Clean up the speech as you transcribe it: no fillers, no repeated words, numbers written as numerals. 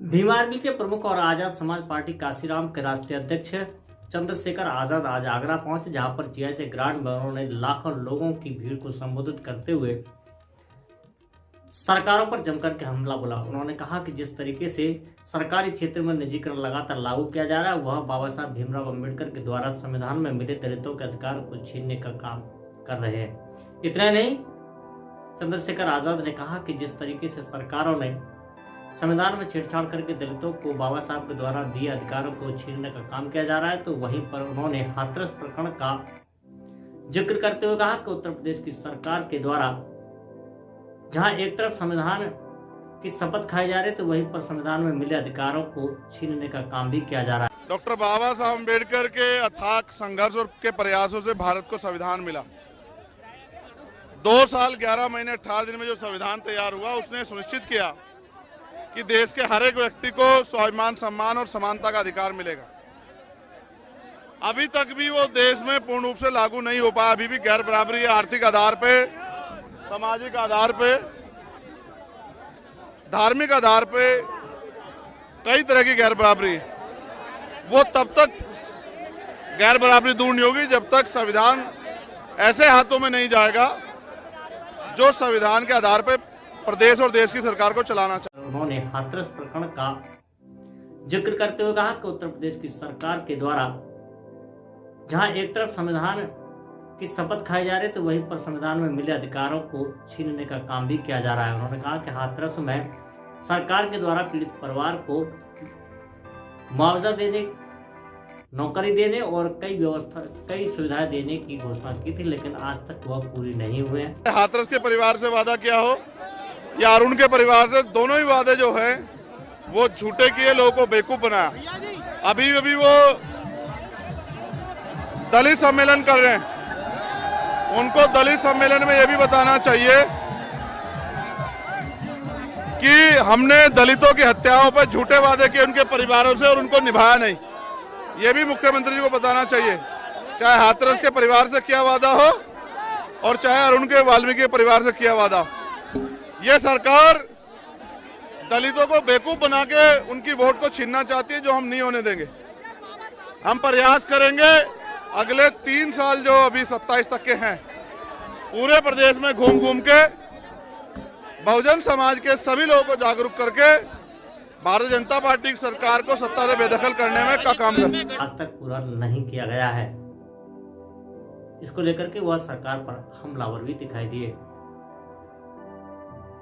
Bhim army के प्रमुख और आजाद समाज पार्टी काशीराम के राष्ट्रीय अध्यक्ष चंद्रशेखर आजाद आज आगरा पहुंचे, जहां पर जीआईसी ग्रांड में उन्होंने लाखों लोगों की भीड़ को संबोधित करते हुए सरकारों पर जमकर के हमला बोला। उन्होंने कहा कि जिस तरीके से सरकारी क्षेत्र में निजीकरण लगातार लागू किया जा रहा है, वह बाबा साहब भीमराव अम्बेडकर के द्वारा संविधान में मिले दलितों के अधिकार को छीनने का काम कर रहे हैं। इतना नहीं, चंद्रशेखर आजाद ने कहा कि जिस तरीके से सरकारों ने संविधान में छेड़छाड़ करके दलितों को बाबा साहब के द्वारा दिए अधिकारों को छीनने का काम किया जा रहा है, तो वहीं पर उन्होंने हाथरस प्रकरण का जिक्र करते हुए कहा कि उत्तर प्रदेश की सरकार के द्वारा जहां एक तरफ संविधान की शपथ खाई जा रही है, तो वहीं पर संविधान में मिले अधिकारों को छीनने का काम भी किया जा रहा है। डॉक्टर बाबा साहब अम्बेडकर के अथाक संघर्ष और के प्रयासों से भारत को संविधान मिला। 2 साल 11 महीने 18 दिन में जो संविधान तैयार हुआ, उसने सुनिश्चित किया कि देश के हर एक व्यक्ति को स्वाभिमान, सम्मान और समानता का अधिकार मिलेगा। अभी तक भी वो देश में पूर्ण रूप से लागू नहीं हो पाया। अभी भी गैर बराबरी है, आर्थिक आधार पे, सामाजिक आधार पे, धार्मिक आधार पे कई तरह की गैर बराबरी है। वो तब तक गैर बराबरी दूर नहीं होगी जब तक संविधान ऐसे हाथों में नहीं जाएगा जो संविधान के आधार पे प्रदेश और देश की सरकार को चलाना चाहिए। उन्होंने हाथरस प्रकरण का जिक्र करते हुए कहा कि उत्तर प्रदेश की सरकार के द्वारा जहां एक तरफ संविधान की शपथ खाई जा रही है, तो वहीं पर संविधान में मिले अधिकारों को छीनने का काम भी किया जा रहा है। उन्होंने कहा कि हाथरस में सरकार के द्वारा पीड़ित परिवार को मुआवजा देने, नौकरी देने और कई सुविधाएं देने की घोषणा की थी, लेकिन आज तक वह पूरी नहीं हुए हैं। हाथरस के परिवार से वादा किया हो या अरुण के परिवार से, दोनों ही वादे जो है वो झूठे किए, लोगों को बेवकूफ बनाया। अभी वो दलित सम्मेलन कर रहे हैं। उनको दलित सम्मेलन में ये भी बताना चाहिए कि हमने दलितों की हत्याओं पर झूठे वादे किए उनके परिवारों से और उनको निभाया नहीं। ये भी मुख्यमंत्री जी को बताना चाहिए, चाहे हाथरस के परिवार से किया वादा हो और चाहे अरुण के वाल्मीकि परिवार से किया वादा हो। ये सरकार दलितों को बेवकूफ बना के उनकी वोट को छीनना चाहती है, जो हम नहीं होने देंगे। हम प्रयास करेंगे अगले 3 साल जो अभी 27 तक के हैं, पूरे प्रदेश में घूम घूम के बहुजन समाज के सभी लोगों को जागरूक करके भारतीय जनता पार्टी की सरकार को सत्ता से बेदखल करने में का काम करें। आज तक पूरा नहीं किया गया है, इसको लेकर के वह सरकार पर हमलावर भी दिखाई दिए।